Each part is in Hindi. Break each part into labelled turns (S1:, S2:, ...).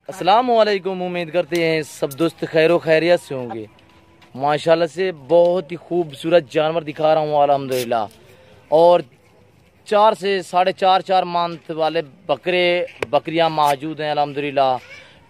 S1: अस्सलाम वालेकुम। उम्मीद करते हैं सब दोस्त खैरो खैरियत से होंगे। माशाल्लाह से बहुत ही खूबसूरत जानवर दिखा रहा हूँ अल्हम्दुलिल्लाह। और 4 से 4.5 मंथ वाले बकरियाँ मौजूद हैं अल्हम्दुलिल्लाह।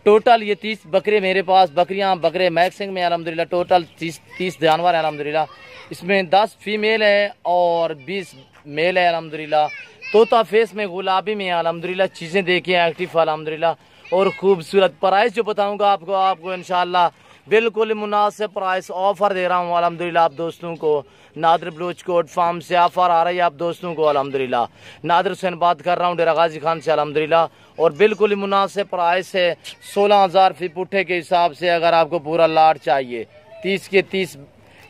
S1: टोटल ये 30 बकरे मेरे पास बकरे मैक्सिंग में अल्हम्दुलिल्लाह। टोटल 30 जानवर हैं अल्हम्दुलिल्लाह। इसमें 10 फीमेल है और 20 मेल है अल्हम्दुलिल्लाह। तोता फेस में गुलाबी में अल्हम्दुलिल्लाह। चीज़ें देखिए एक्टिव अल्हम्दुलिल्लाह और खूबसूरत। प्राइस जो बताऊंगा आपको इंशाल्लाह बिल्कुल मुनासिब प्राइस ऑफर दे रहा हूँ अल्हम्दुलिल्लाह। आप दोस्तों को नादिर बलोच कोट फार्म से ऑफर आ रही है आप दोस्तों को अल्हम्दुलिल्लाह। नादिर हुसैन बात कर रहा हूँ डेरा गाजी खान से अल्हम्दुलिल्लाह। और बिल्कुल ही मुनासिब प्राइस है। 16,000 फी पुट्ठे के हिसाब से अगर आपको पूरा लाट चाहिए 30 के 30,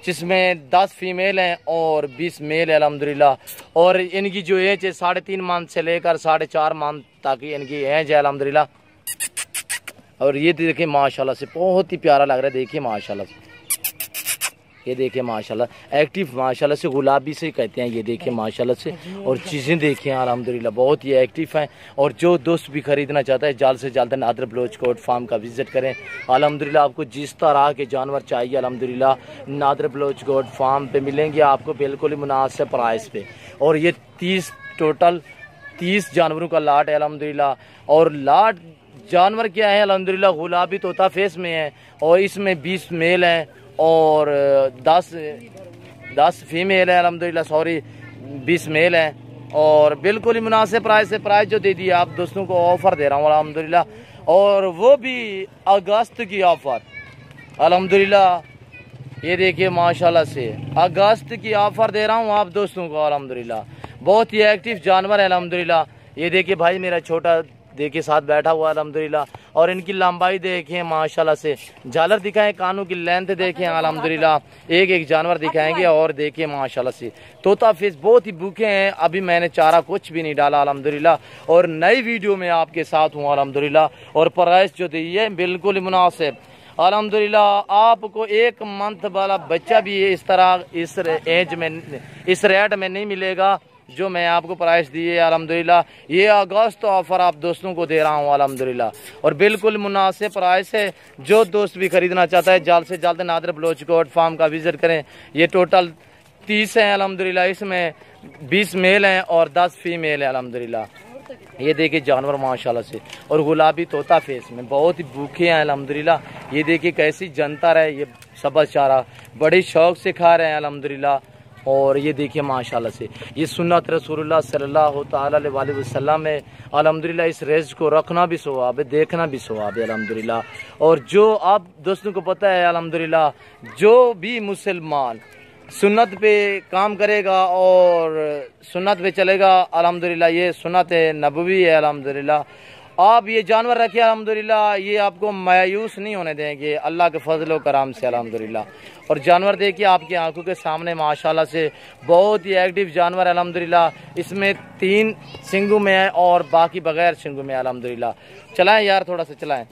S1: जिसमें 10 फीमेल हैं और 20 मेल है अल्हम्दुलिल्लाह। और इनकी जो एज है 3.5 मंथ से लेकर 4.5 मंथ तक इनकी एज है अल्हम्दुलिल्लाह। और ये देखिए माशाल्लाह से बहुत ही प्यारा लग रहा है। देखिए माशाल्लाह से, ये देखिए माशाल्लाह एक्टिव माशाल्लाह से गुलाबी से कहते हैं। ये देखिए माशाल्लाह से और चीज़ें देखिए अल्हम्दुलिल्लाह बहुत ही एक्टिव हैं। और जो दोस्त भी ख़रीदना चाहता है जल्द से जल्द नादिर बलोच कोट फार्म का विज़िट करें अल्हम्दुलिल्लाह। आपको जिस तरह के जानवर चाहिए अल्हम्दुलिल्लाह नादिर बलोच कोट फार्म पे मिलेंगे आपको बिल्कुल ही मुनासिब प्राइस पे। और ये टोटल 30 जानवरों का लाट है अल्हम्दुलिल्लाह। और लाट जानवर क्या है अल्हम्दुलिल्लाह गुलाबी तोता फेस में है और इसमें 20 मेल हैं और 10 फीमेल है अल्हम्दुलिल्लाह। 20 मेल हैं और बिल्कुल ही मुनासिब प्राइस है। प्राइस जो दे दिया आप दोस्तों को ऑफर दे रहा हूँ अल्हम्दुलिल्लाह। और वो भी अगस्त की ऑफर अल्हम्दुलिल्लाह। ये देखिए माशाल्लाह से अगस्त की ऑफर दे रहा हूँ आप दोस्तों को अल्हम्दुलिल्लाह। बहुत ही एक्टिव जानवर है अल्हम्दुलिल्लाह। ये देखिए भाई मेरा छोटा देखिए साथ बैठा हुआ अल्हम्दुलिल्लाह। और इनकी लंबाई देखें माशाल्लाह से, झालर दिखाएं, कानों की लेंथ देखें अल्हम्दुलिल्लाह। एक जानवर दिखाएंगे और देखिए माशाल्लाह से तोता फेस बहुत ही भूखे हैं। अभी मैंने चारा कुछ भी नहीं डाला अल्हम्दुलिल्लाह। और नई वीडियो में आपके साथ हूँ अल्हम्दुलिल्लाह। और प्राइस जो दी है बिल्कुल मुनासिब अल्हम्दुलिल्लाह। आपको 1 मंथ वाला बच्चा भी इस तरह इस एज में इस रेट में नहीं मिलेगा जो मैं आपको प्राइस दिए अल्हम्दुलिल्लाह। ये अगस्त ऑफर आप दोस्तों को दे रहा हूँ अल्हम्दुलिल्लाह। और बिल्कुल मुनासिब प्राइस है। जो दोस्त भी खरीदना चाहता है जल्द से जल्द नादिर बलोच कोट फार्म का विजिट करें। ये टोटल 30 हैं अल्हम्दुलिल्लाह। इसमें 20 मेल हैं और 10 फीमेल है अल्हम्दुलिल्लाह। ये देखिए जानवर माशाल्लाह से और गुलाबी तोता फेस में बहुत ही भूखे हैं अल्हम्दुलिल्लाह। ये देखिए कैसी जनतर है। ये सब्ज़ चारा बड़े शौक से खा रहे हैं अल्हम्दुलिल्लाह। और ये देखिए माशाल्लाह से ये सुन्नत रसूलुल्लाह सल्लल्लाहु तआला अलैहि वसल्लम है अल्हम्दुलिल्लाह। इस रेज को रखना भी सवाब है, देखना भी सवाब है अल्हम्दुलिल्लाह। और जो आप दोस्तों को पता है अल्हम्दुलिल्लाह जो भी मुसलमान सुन्नत पे काम करेगा और सुन्नत पे चलेगा अल्हम्दुलिल्लाह, ये सुन्नत नबवी है अल्हम्दुलिल्लाह। आप ये जानवर रखिए अल्हम्दुलिल्लाह, ये आपको मायूस नहीं होने देंगे अल्लाह के फजल कराम से अल्हम्दुलिल्लाह। और जानवर देखिए आपकी आंखों के सामने माशाल्लाह से बहुत ही एक्टिव जानवर है अल्हम्दुलिल्लाह। इसमें 3 सिंगों में है और बाकी बगैर सिंगों में अल्हम्दुलिल्लाह। चलाएं यार थोड़ा सा चलाएं।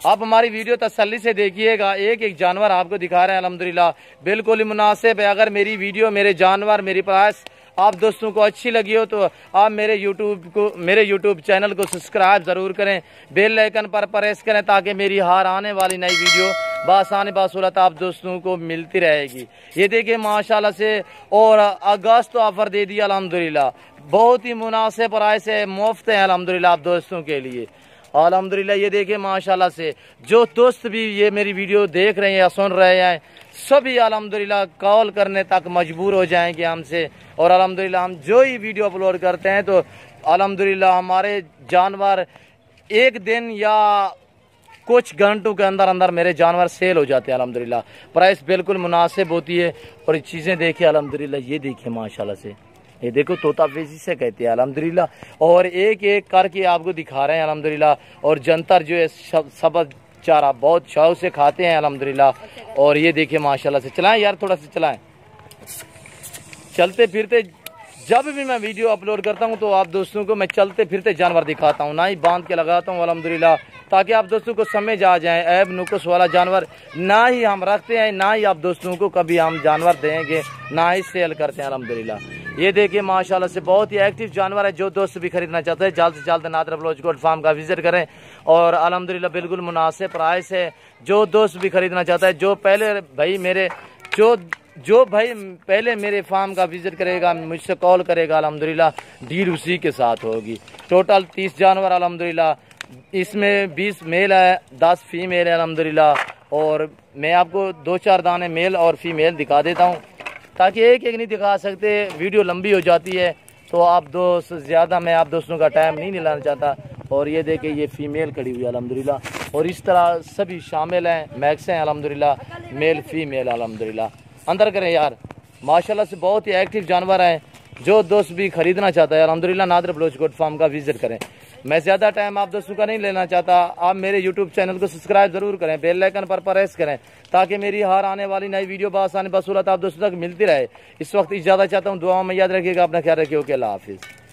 S1: आप हमारी वीडियो तसल्ली से देखिएगा। एक जानवर आपको दिखा रहे हैं अल्हम्दुलिल्लाह बिल्कुल ही मुनासिब है। अगर मेरी वीडियो मेरे जानवर मेरी प्राइस आप दोस्तों को अच्छी लगी हो तो आप मेरे यूट्यूब चैनल को सब्सक्राइब ज़रूर करें, बेल आइकन पर प्रेस करें ताकि मेरी हर आने वाली नई वीडियो बासानी बासूरत आप दोस्तों को मिलती रहेगी। ये देखिए माशाल्लाह से और अगस्त ऑफर दे दिया अल्हम्दुलिल्लाह। बहुत ही मुनासिब प्राइस है, मुफ्त है अल्हम्दुलिल्लाह आप दोस्तों के लिए अल्हम्दुलिल्लाह। ये देखिए माशाल्लाह से जो दोस्त भी ये मेरी वीडियो देख रहे हैं या सुन रहे हैं सभी अल्हम्दुलिल्लाह कॉल करने तक मजबूर हो जाएंगे हमसे। और अल्हम्दुलिल्लाह हम जो ही वीडियो अपलोड करते हैं तो अल्हम्दुलिल्लाह हमारे जानवर एक दिन या कुछ घंटों के अंदर अंदर मेरे जानवर सेल हो जाते हैं अल्हम्दुलिल्लाह। प्राइस बिल्कुल मुनासिब होती है। और चीज़ें देखिए अल्हम्दुलिल्लाह। ये देखिए माशाल्लाह से, ये देखो तोता फेसी से कहते हैं अल्हम्दुलिल्लाह। और एक करके आपको दिखा रहे हैं अल्हम्दुलिल्लाह। और जनतर जो है सब्ज़ चारा बहुत शौक से खाते हैं अल्हम्दुलिल्लाह। और ये देखिए माशाल्लाह से, चलाएं यार थोड़ा सा चलाएं। चलते फिरते जब भी मैं वीडियो अपलोड करता हूं तो आप दोस्तों को मैं चलते फिरते जानवर दिखाता हूं, ना ही बांध के लगाता हूं अल्हम्दुलिल्लाह, ताकि आप दोस्तों को समझ आ जाए। ऐब नुक्स वाला जानवर ना ही हम रखते हैं, ना ही आप दोस्तों को कभी हम जानवर देंगे, ना ही सेल करते हैं अल्हम्दुलिल्लाह। ये देखिए माशाल्लाह से बहुत ही एक्टिव जानवर है। जो दोस्त भी खरीदना चाहते हैं जल्द से जल्द नादर बलोच गोट फार्म का विजिट करें और अल्हम्दुलिल्लाह बिल्कुल मुनासिब प्राइस है। जो दोस्त भी खरीदना चाहता है, जो भाई पहले मेरे फार्म का विजिट करेगा, मुझसे कॉल करेगा, अल्हम्दुलिल्लाह डील उसी के साथ होगी। टोटल 30 जानवर अल्हम्दुलिल्लाह, इसमें 20 मेल है, 10 फीमेल है अल्हम्दुलिल्लाह। और मैं आपको 2-4 दाने मेल और फीमेल दिखा देता हूँ, ताकि एक एक नहीं दिखा सकते, वीडियो लंबी हो जाती है तो आप दोस्त ज़्यादा, मैं आप दोस्तों का टाइम नहीं लाना चाहता। और ये देखिए ये फीमेल खड़ी हुई है अल्हम्दुलिल्लाह, और इस तरह सभी शामिल हैं, मैक्स हैं अल्हम्दुलिल्लाह, मेल फीमेल अल्हम्दुलिल्लाह। अंदर करें यार, माशाल्लाह से बहुत ही एक्टिव जानवर हैं। जो दोस्त भी खरीदना चाहता है अल्हम्दुलिल्लाह नादर बलोच गोट फार्म का विजिट करें। मैं ज़्यादा टाइम आप दोस्तों का नहीं लेना चाहता। आप मेरे यूट्यूब चैनल को सब्सक्राइब ज़रूर करें, बेल आइकन पर प्रेस करें, ताकि मेरी हर आने वाली नई वीडियो बआसानी बसूरत आप दोस्तों तक मिलती रहे। इस वक्त इजाज़त चाहता हूँ, दुआ में याद रखिएगा, अपना ख्याल रखिए। ओके, अल्लाह हाफिज़।